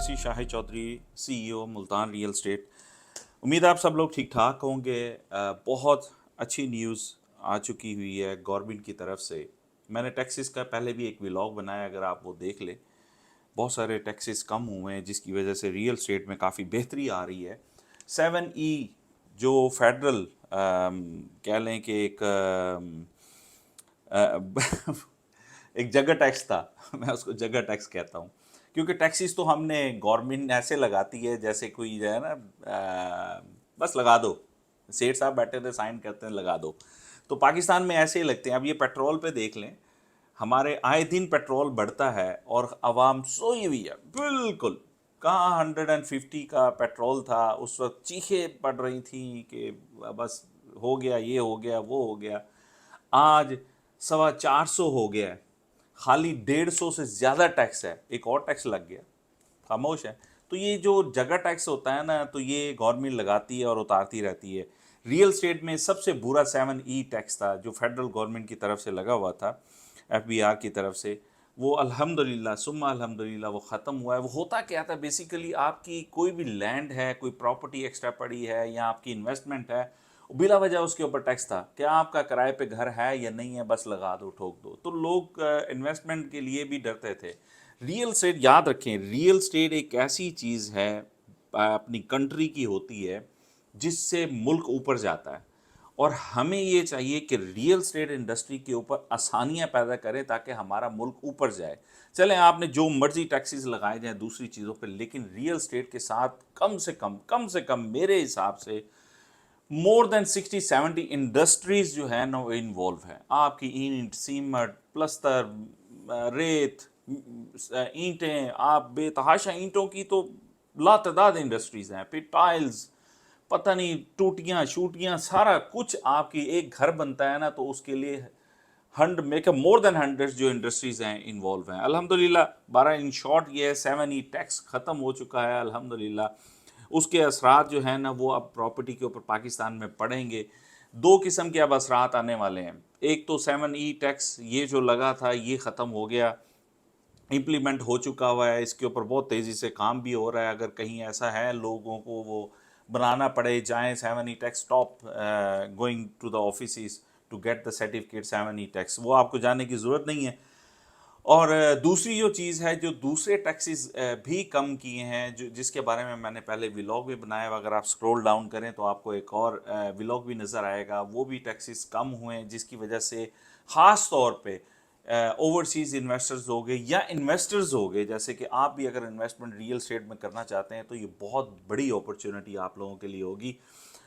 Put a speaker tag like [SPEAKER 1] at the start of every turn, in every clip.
[SPEAKER 1] KC Shahid Chaudhry, CEO Multan real estate. उम्मीद है आप सब लोग ठीक ठाक होंगे। बहुत अच्छी न्यूज़ आ चुकी हुई है गवर्नमेंट की तरफ से। मैंने टैक्सेस का पहले भी एक व्लॉग बनाया, अगर आप वो देख लें। बहुत सारे टैक्सेस कम हुए हैं जिसकी वजह से रियल एस्टेट में काफ़ी बेहतरी आ रही है। 7E जो फेडरल कह लें कि एक एक जगह टैक्स था। मैं उसको जगह टैक्स कहता हूँ, क्योंकि टैक्सीज तो हमने गवर्नमेंट ऐसे लगाती है जैसे कोई जो है ना, बस लगा दो, सेठ साहब बैठे थे साइन करते हैं लगा दो। तो पाकिस्तान में ऐसे ही लगते हैं। अब ये पेट्रोल पे देख लें, हमारे आए दिन पेट्रोल बढ़ता है और आवाम सोई हुई है बिल्कुल। कहाँ 150 का पेट्रोल था उस वक्त, चीखें पड़ रही थी कि बस हो गया, ये हो गया, वो हो गया। आज 450 हो गया है। खाली 150 से ज़्यादा टैक्स है, एक और टैक्स लग गया, खामोश है। तो ये जो जगह टैक्स होता है ना, तो ये गवर्नमेंट लगाती है और उतारती रहती है। रियल स्टेट में सबसे बुरा 7E टैक्स था जो फेडरल गवर्नमेंट की तरफ से लगा हुआ था, FBR की तरफ से। वो अल्हम्दुलिल्लाह सुम्मा अल्हम्दुलिल्लाह वो ख़त्म हुआ है। वो होता क्या था बेसिकली, आपकी कोई भी लैंड है, कोई प्रॉपर्टी एक्स्ट्रा पड़ी है या आपकी इन्वेस्टमेंट है, बिला वजह उसके ऊपर टैक्स था। क्या आपका किराए पे घर है या नहीं है, बस लगा दो, ठोक दो। तो लोग इन्वेस्टमेंट के लिए भी डरते थे। रियल स्टेट, याद रखें, रियल स्टेट एक ऐसी चीज़ है अपनी कंट्री की होती है जिससे मुल्क ऊपर जाता है। और हमें ये चाहिए कि रियल स्टेट इंडस्ट्री के ऊपर आसानियां पैदा करें ताकि हमारा मुल्क ऊपर जाए। चलें, आपने जो मर्जी टैक्सेस लगाए जाएं दूसरी चीज़ों पर, लेकिन रियल स्टेट के साथ कम से कम मेरे हिसाब से मोर देन 60-70 इंडस्ट्रीज जो है ना वो इन्वॉल्व है। आपकी ईंट, सीमेंट, प्लस्तर, रेत, ईंटें, आप बेतहाशा ईंटों की तो लातादाद इंडस्ट्रीज हैं, फिर टाइल्स, पता नहीं टूटियाँ शूटियाँ, सारा कुछ। आपकी एक घर बनता है ना तो उसके लिए मेक मोर देन 100 जो इंडस्ट्रीज हैं इन्वॉल्व हैं। अल्हम्दुलिल्लाह 12 इन शॉर्ट ये है 7E टैक्स ख़त्म हो चुका है अल्हम्दुलिल्लाह। उसके असरात जो है ना वो अब प्रॉपर्टी के ऊपर पाकिस्तान में पड़ेंगे। दो किस्म के अब असरात आने वाले हैं। एक तो 7E टैक्स ये जो लगा था ये ख़त्म हो गया, इम्प्लीमेंट हो चुका हुआ है, इसके ऊपर बहुत तेज़ी से काम भी हो रहा है। अगर कहीं ऐसा है लोगों को वो बनाना पड़े, जाएँ 7E tax, stop going to the office to get the certificate 7E tax, वो आपको जाने की ज़रूरत नहीं है। और दूसरी जो चीज़ है, जो दूसरे टैक्सेस भी कम किए हैं, जो जिसके बारे में मैंने पहले व्लॉग भी बनाया है, अगर आप स्क्रॉल डाउन करें तो आपको एक और व्लॉग भी नज़र आएगा। वो भी टैक्सेस कम हुए हैं जिसकी वजह से ख़ास तौर पे ओवरसीज़ इन्वेस्टर्स हो गए या इन्वेस्टर्स हो गए, जैसे कि आप भी अगर इन्वेस्टमेंट रियल स्टेट में करना चाहते हैं तो ये बहुत बड़ी अपॉर्चुनिटी आप लोगों के लिए होगी।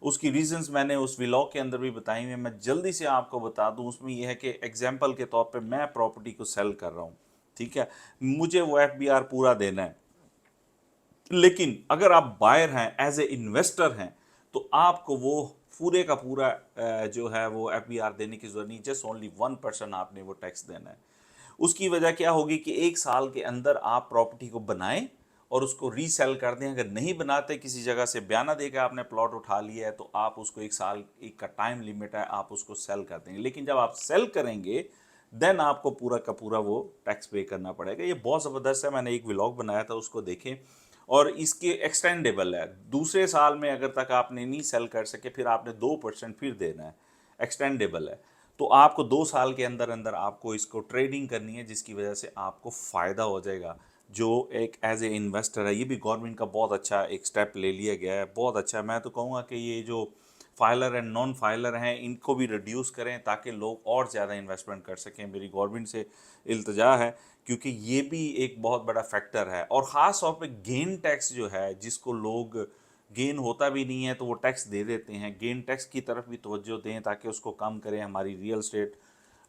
[SPEAKER 1] उसकी रीजंस मैंने उस व्लॉग के अंदर भी बताई हुई हैं। मैं जल्दी से आपको बता दूं, उसमें यह है कि एग्जांपल के तौर पे मैं प्रॉपर्टी को सेल कर रहा हूं, ठीक है, मुझे वो FBR पूरा देना है। लेकिन अगर आप बायर हैं, एज ए इन्वेस्टर हैं, तो आपको वो पूरे का पूरा जो है वो FBR देने की जरूरत नहीं। जस्ट ओनली 1% आपने वो टैक्स देना है। उसकी वजह क्या होगी कि एक साल के अंदर आप प्रॉपर्टी को बनाएं और उसको रीसेल कर दें। अगर नहीं बनाते, किसी जगह से बयाना देकर आपने प्लॉट उठा लिया है, तो आप उसको एक साल एक का टाइम लिमिट है, आप उसको सेल कर देंगे। लेकिन जब आप सेल करेंगे देन आपको पूरा का पूरा वो टैक्स पे करना पड़ेगा। ये बहुत ज़बरदस्त है, मैंने एक व्लॉग बनाया था, उसको देखें। और इसके एक्सटेंडेबल है, दूसरे साल में अगर तक आपने नहीं सेल कर सके फिर आपने 2% फिर देना है, एक्सटेंडेबल है। तो आपको 2 साल के अंदर अंदर आपको इसको ट्रेडिंग करनी है, जिसकी वजह से आपको फ़ायदा हो जाएगा। जो एक एज ए इन्वेस्टर है, ये भी गवर्नमेंट का बहुत अच्छा एक स्टेप ले लिया गया है, बहुत अच्छा। मैं तो कहूँगा कि ये जो फाइलर एंड नॉन फाइलर हैं इनको भी रिड्यूस करें ताकि लोग और ज़्यादा इन्वेस्टमेंट कर सकें। मेरी गवर्नमेंट से इल्तजा है, क्योंकि ये भी एक बहुत बड़ा फैक्टर है। और ख़ास तौर पे गेन टैक्स जो है, जिसको लोग गेन होता भी नहीं है तो वो टैक्स दे देते हैं, गेन टैक्स की तरफ भी तवज्जो दें ताकि उसको कम करें। हमारी रियल स्टेट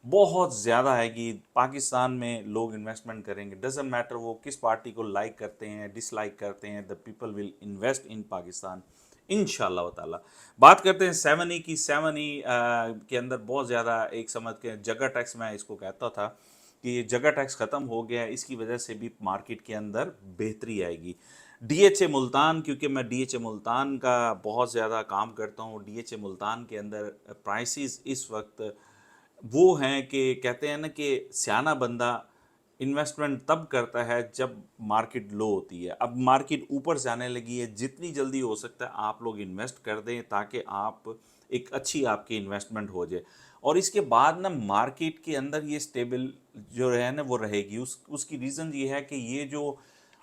[SPEAKER 1] बहुत ज़्यादा है कि पाकिस्तान में लोग इन्वेस्टमेंट करेंगे, डजेंट मैटर वो किस पार्टी को लाइक करते हैं, डिसलाइक करते हैं, the people will invest in Pakistan इंशाल्लाह ताला। बात करते हैं 7E की। 7E के अंदर बहुत ज़्यादा एक समझ के जगह टैक्स, मैं इसको कहता था कि ये जगह टैक्स ख़त्म हो गया है, इसकी वजह से भी मार्केट के अंदर बेहतरी आएगी। DHA मुल्तान, क्योंकि मैं DHA मुल्तान का बहुत ज़्यादा काम करता हूँ, DHA मुल्तान के अंदर प्राइसेस इस वक्त वो हैं कि कहते हैं ना कि सियाना बंदा इन्वेस्टमेंट तब करता है जब मार्केट लो होती है। अब मार्केट ऊपर जाने लगी है, जितनी जल्दी हो सकता है आप लोग इन्वेस्ट कर दें ताकि आप एक अच्छी आपकी इन्वेस्टमेंट हो जाए। और इसके बाद ना मार्केट के अंदर ये स्टेबल जो है ना वो रहेगी। उसकी रीज़न ये है कि ये जो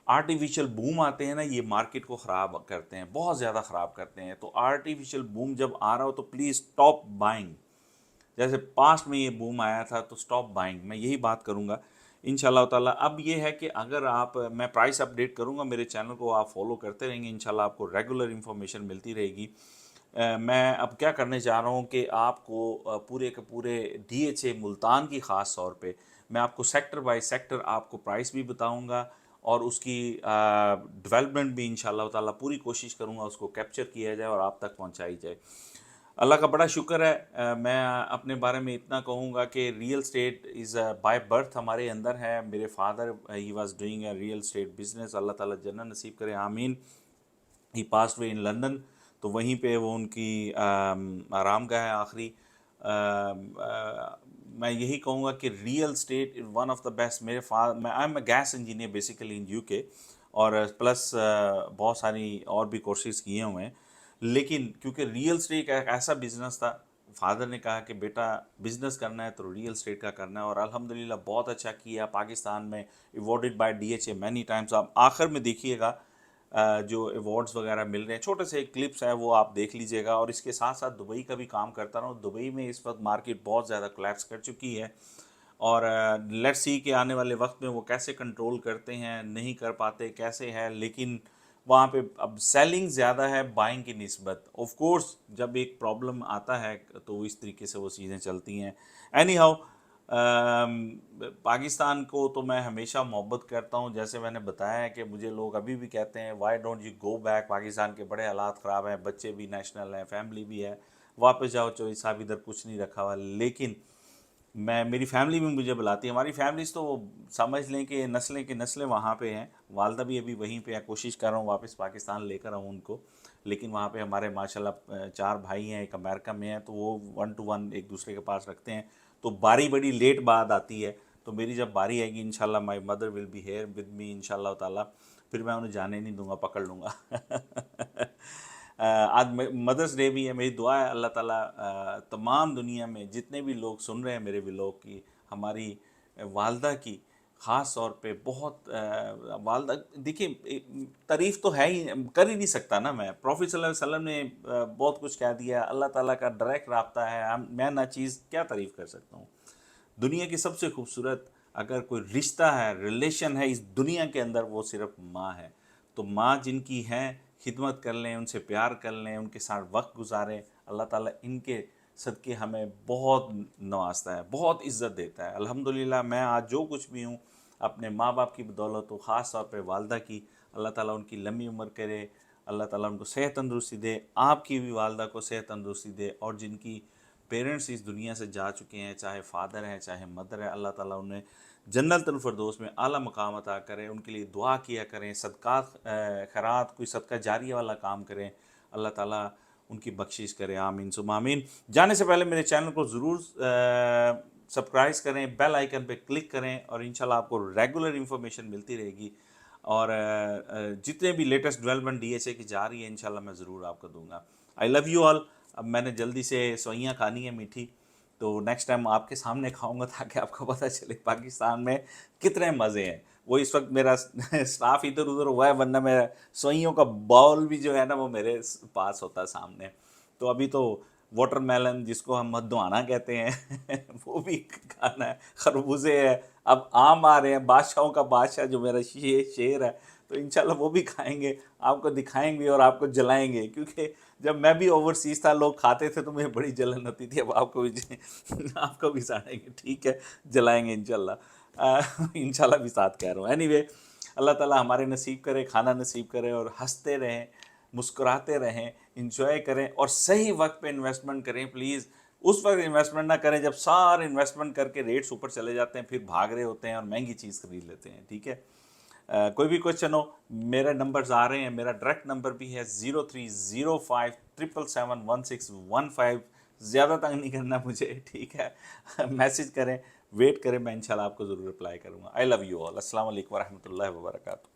[SPEAKER 1] आर्टिफिशियल बूम आते हैं ना, ये मार्केट को ख़राब करते हैं, बहुत ज़्यादा ख़राब करते हैं। तो आर्टिफिशियल बूम जब आ रहा हो तो प्लीज़ स्टॉप बाइंग। जैसे पास्ट में ये बूम आया था तो स्टॉप बाइंग, मैं यही बात करूँगा इंशाल्लाह ताला। अब ये है कि अगर आप, मैं प्राइस अपडेट करूँगा, मेरे चैनल को आप फॉलो करते रहेंगे, इंशाल्लाह आपको रेगुलर इन्फॉर्मेशन मिलती रहेगी। मैं अब क्या करने जा रहा हूँ कि आपको पूरे के पूरे DHA मुल्तान की ख़ास तौर पे मैं आपको सेक्टर बाय सेक्टर आपको प्राइस भी बताऊँगा और उसकी डेवलपमेंट भी इंशाल्लाह ताला पूरी कोशिश करूँगा उसको कैप्चर किया जाए और आप तक पहुँचाई जाए। अल्लाह का बड़ा शुक्र है। मैं अपने बारे में इतना कहूँगा कि real estate is by birth हमारे अंदर है। मेरे father he was doing a real estate business, अल्लाह ताला जन्नत नसीब करे, आमीन। ही पास्ट वे इन लंदन, तो वहीं पे वो उनकी आराम गाह है आखिरी। मैं यही कहूँगा कि real estate is one of the best. मैं I am a gas engineer basically in UK, और प्लस बहुत सारी और भी कोर्सेज किए हुए हैं। लेकिन क्योंकि रियल स्टेट एक ऐसा बिजनेस था, फादर ने कहा कि बेटा बिजनेस करना है तो रियल स्टेट का करना है, और अल्हम्दुलिल्लाह बहुत अच्छा किया। पाकिस्तान में awarded bye DHA many times. आप आखिर में देखिएगा जो अवार्ड्स वगैरह मिल रहे हैं, छोटे से क्लिप्स हैं वो आप देख लीजिएगा। और इसके साथ साथ दुबई का भी काम करता रहा हूँ। दुबई में इस वक्त मार्केट बहुत ज़्यादा कोलैप्स कर चुकी है, और लेट्स सी कि आने वाले वक्त में वो कैसे कंट्रोल करते हैं, नहीं कर पाते कैसे है। लेकिन वहाँ पे अब सेलिंग ज़्यादा है बाइंग की निस्बत। ऑफ कोर्स जब एक प्रॉब्लम आता है तो इस तरीके से वो चीज़ें चलती हैं। एनी हाउ, पाकिस्तान को तो मैं हमेशा मोहब्बत करता हूँ। जैसे मैंने बताया है कि मुझे लोग अभी भी कहते हैं why don't you go back, Pakistan के बड़े हालात ख़राब हैं, बच्चे भी नेशनल हैं, फैमिली भी है, वापस जाओ, चोरी साहब इधर कुछ नहीं रखा हुआ। लेकिन मैं, मेरी फैमिली भी मुझे बुलाती है। हमारी फैमिलीज तो समझ लें कि नस्लें की नस्लें वहाँ पे हैं। वालदा भी अभी वहीं पे है, कोशिश कर रहा हूँ वापस पाकिस्तान लेकर आऊँ उनको। लेकिन वहाँ पे हमारे माशाल्लाह 4 भाई हैं, एक अमेरिका में है, तो वो 1 to 1 एक दूसरे के पास रखते हैं। तो बारी बड़ी लेट बाद आती है। तो मेरी जब बारी आएगी इंशाल्लाह my mother will be here with me इंशाल्लाह ताला, फिर मैं उन्हें जाने नहीं दूंगा, पकड़ लूँगा। आज मदर्स डे भी है। मेरी दुआ है अल्लाह ताला तमाम दुनिया में जितने भी लोग सुन रहे हैं मेरे व्लॉग की, हमारी वालदा की ख़ास तौर पे बहुत वालदा, देखिए तारीफ़ तो है ही, कर ही नहीं सकता ना मैं। प्रॉफिट सल्लल्लाहु अलैहि वसल्लम ने बहुत कुछ कह दिया, अल्लाह ताला का डायरेक्ट राब्ता है। मैं ना चीज़ क्या तारीफ़ कर सकता हूँ। दुनिया की सबसे खूबसूरत अगर कोई रिश्ता है, रिलेशन है इस दुनिया के अंदर, वो सिर्फ माँ है। तो माँ जिनकी हैं, खिदमत कर लें, उनसे प्यार कर लें, उनके साथ वक्त गुजारें। अल्लाह ताला इनके सदक़े हमें बहुत नवाजता है, बहुत इज़्ज़त देता है। अल्हम्दुलिल्लाह मैं आज जो कुछ भी हूँ अपने माँ बाप की बदौलत, तो ख़ास तौर पे वालदा की। अल्लाह ताला उनकी लंबी उम्र करे, अल्लाह ताला उनको सेहत तंदुरुस्ती दे, आपकी भी वालदा को सेहत तंदुरुस्ती दे। और जिनकी पेरेंट्स इस दुनिया से जा चुके हैं, चाहे फादर हैं चाहे मदर है, अल्लाह ताला उन्हें जन्नतुल फिरदौस में आला मकाम अता करें। उनके लिए दुआ किया करें, सदक़ात खैरात, कोई सदका जारिया वाला काम करें, अल्लाह ताला उनकी बख्शिश करे, आमीन सुम्मा आमीन। जाने से पहले मेरे चैनल को ज़रूर सब्सक्राइब करें, बेल आइकन पे क्लिक करें, और इंशाल्लाह आपको रेगुलर इन्फॉर्मेशन मिलती रहेगी। और जितने भी लेटेस्ट डेवलपमेंट DHA की जा रही है इंशाल्लाह मैं ज़रूर आपको दूंगा। I love you all. अब मैंने जल्दी से सोइयाँ खानी है मीठी, तो नेक्स्ट टाइम आपके सामने खाऊंगा ताकि आपको पता चले पाकिस्तान में कितने मज़े हैं। वो इस वक्त मेरा स्टाफ इधर उधर हुआ है, वरना मेरा सोइयों का बाउल भी जो है ना वो मेरे पास होता है सामने। तो अभी तो वाटरमेलन जिसको हम मधुआना कहते हैं वो भी खाना है, खरबूजे है, अब आम आ रहे हैं, बादशाहों का बादशाह जो मेरा शेर है, तो इंशाल्लाह वो भी खाएंगे, आपको दिखाएंगे और आपको जलाएंगे। क्योंकि जब मैं भी ओवरसीज़ था लोग खाते थे तो मुझे बड़ी जलन होती थी। अब आपको भी आपको भी साड़ेंगे, ठीक है, जलाएंगे इंशाल्लाह। इंशाल्लाह भी साथ कह रहा हूँ। एनीवे, अल्लाह ताला हमारे नसीब करे, खाना नसीब करे, और हंसते रहें, मुस्कुराते रहें, इंजॉय करें, और सही वक्त पे इन्वेस्टमेंट करें प्लीज़। उस वक्त इन्वेस्टमेंट ना करें जब सारे इन्वेस्टमेंट करके रेट्स ऊपर चले जाते हैं, फिर भाग रहे होते हैं और महंगी चीज़ खरीद लेते हैं, ठीक है। कोई भी क्वेश्चन हो, मेरे नंबर्स आ रहे हैं। मेरा डायरेक्ट नंबर भी है 0305777161 5। ज़्यादा तंग नहीं करना मुझे, ठीक है। मैसेज करें, ویٹ کریں، میں انشاءاللہ آپ کو ضرور رپلائی کروں گا. آئی لو یو آل. السلام علیکم ورحمۃ اللہ وبرکاتہ.